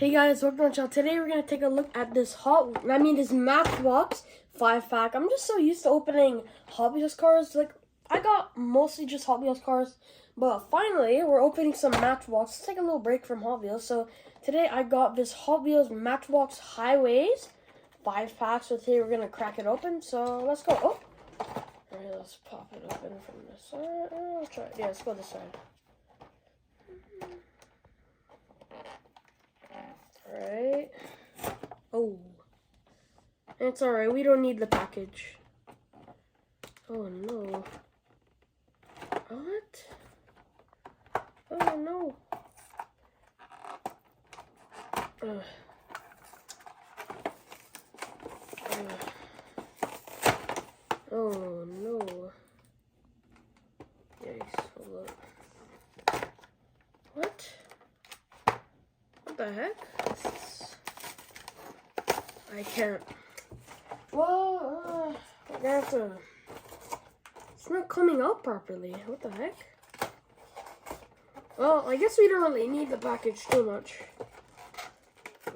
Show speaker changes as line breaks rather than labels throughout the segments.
Hey guys, welcome to the channel. Today we're gonna take a look at this this Matchbox 5-pack. I'm just so used to opening Hot Wheels cars. Like, I got mostly just Hot Wheels cars, but finally we're opening some Matchbox. Let's take a little break from Hot Wheels. So today I got this Hot Wheels Matchbox Highways 5-pack. So today we're gonna crack it open. So let's go. Oh, alright, let's pop it open from this side. Let's try it. Yeah, let's go this side. Alright. Oh. It's alright. We don't need the package. Oh no. What? Oh no. Oh no. Yikes. Hold up. What? What the heck? I can't. Well, we're gonna have to. It's not coming out properly. What the heck? Well, I guess we don't really need the package too much.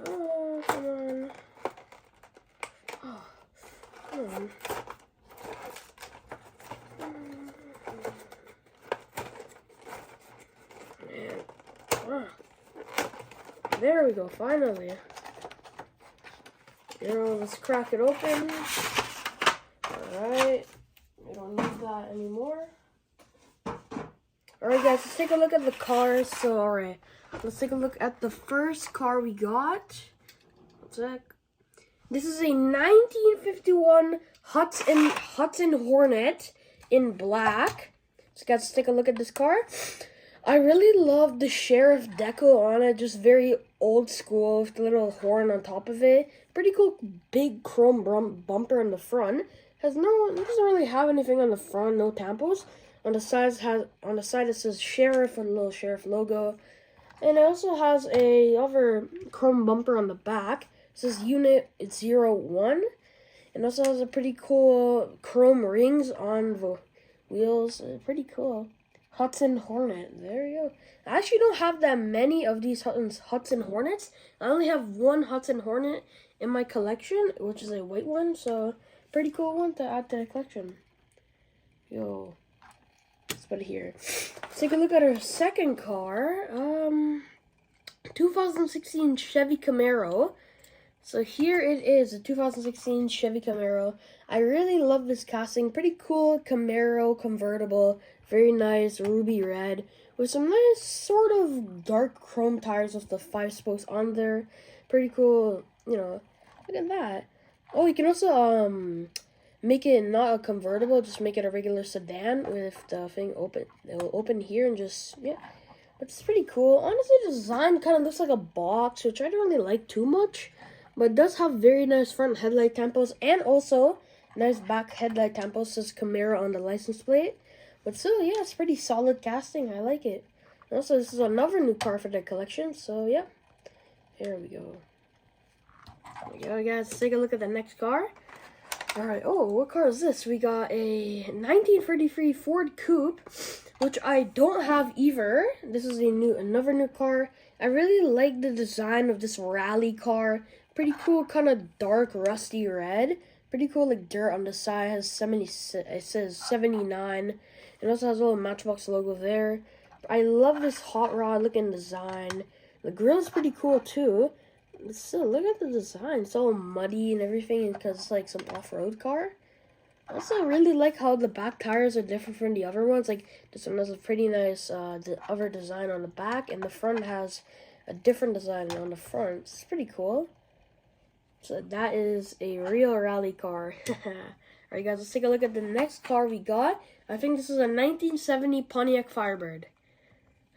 Oh, come on. Oh, come on. Man. Ah. There we go, finally. Let's crack it open. Alright. We don't need that anymore. Alright guys, let's take a look at the cars. So alright. Let's take a look at the first car we got. One sec. This is a 1951 Hudson Hornet in black. So guys, let's take a look at this car. I really love the sheriff deco on it, just very old school with the little horn on top of it. Pretty cool big chrome bumper in the front. It doesn't really have anything on the front, no tampos. On the side it says sheriff and a little sheriff logo. And it also has a other chrome bumper on the back. It says unit 01. And also has a pretty cool chrome rings on the wheels. Pretty cool. Hudson Hornet. There you go. I actually don't have that many of these Hudson Hornets. I only have one Hudson Hornet in my collection, which is a white one. So, pretty cool one to add to the collection. Yo. Let's put it here. Let's take a look at our second car. 2016 Chevy Camaro. So here it is, a 2016 Chevy Camaro. I really love this casting. Pretty cool Camaro convertible. Very nice ruby red with some nice sort of dark chrome tires with the 5 spokes on there. Pretty cool, you know. Look at that. Oh, you can also make it not a convertible, just make it a regular sedan with the thing open. It'll open here and just, yeah. It's pretty cool. Honestly, the design kind of looks like a box, which I don't really like too much. But it does have very nice front headlight tampos and also nice back headlight tampos. Says Camaro on the license plate. But still, yeah, it's pretty solid casting. I like it. And also, this is another new car for the collection. So, yeah. Here we go. There we go, guys. Let's take a look at the next car. Alright, oh, what car is this? We got a 1933 Ford Coupe, which I don't have either. This is another new car. I really like the design of this rally car. Pretty cool, kind of dark, rusty red. Pretty cool, like dirt on the side. It says 79. It also has a little Matchbox logo there. I love this hot rod looking design. The grill is pretty cool too. Still, look at the design. It's all muddy and everything because it's like some off-road car. I also really like how the back tires are different from the other ones. Like, this one has a pretty nice other design on the back, and the front has a different design on the front. It's pretty cool. So that is a real rally car. Alright guys, let's take a look at the next car we got. I think this is a 1970 Pontiac Firebird.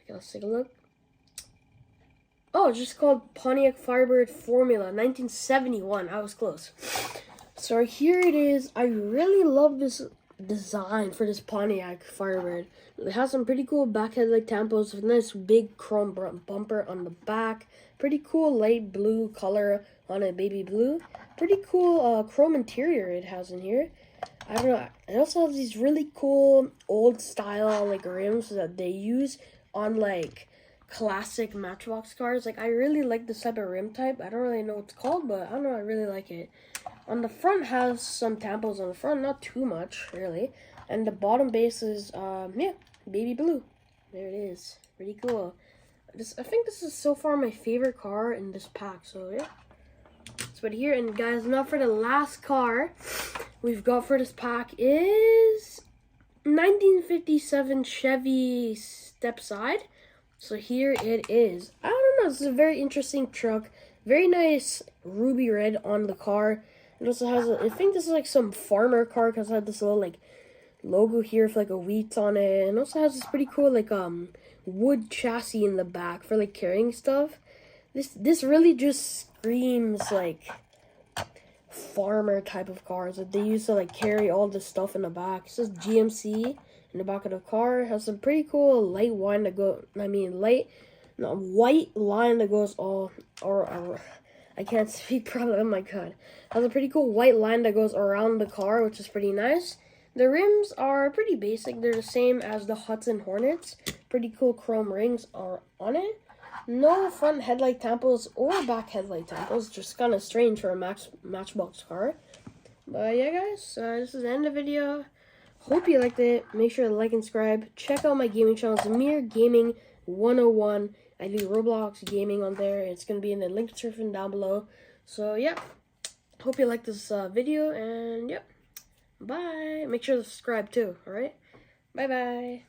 Okay, let's take a look. Oh, it's just called Pontiac Firebird Formula 1971. I was close. So here it is. I really love this design for this Pontiac Firebird. It has some pretty cool back headlight tampos with a nice big chrome bumper on the back. Pretty cool light blue color on a baby blue. Pretty cool chrome interior it has in here. I don't know. It also has these really cool old style like rims that they use on like classic Matchbox cars. Like, I really like this type of rim type. I don't really know what it's called, but I don't know, I really like it. On the front has some tampos on the front, not too much, really. And the bottom base is, yeah, baby blue. There it is. Pretty cool. I think this is so far my favorite car in this pack, so yeah. Let's put it here. And guys, now for the last car we've got for this pack is 1957 Chevy Stepside. So here it is. I don't know, this is a very interesting truck. Very nice ruby red on the car. It also has, I think this is like some farmer car because it had this little like logo here with like a wheat on it. And also has this pretty cool like wood chassis in the back for like carrying stuff. This really just screams like farmer type of cars that they used to like carry all this stuff in the back. It says GMC in the back of the car. It has some pretty cool white line that goes all or I can't speak properly. Oh my god. It has a pretty cool white line that goes around the car, which is pretty nice. The rims are pretty basic. They're the same as the Hudson Hornets. Pretty cool chrome rings are on it. No front headlight tampos or back headlight tampos. Just kind of strange for a Matchbox car. But yeah, guys, this is the end of the video. Hope you liked it. Make sure to like and subscribe. Check out my gaming channel, Zamir Gaming 101. I do Roblox gaming on there. It's going to be in the link description down below. So, yeah. Hope you liked this video. And, yep. Bye. Make sure to subscribe, too. Alright? Bye-bye.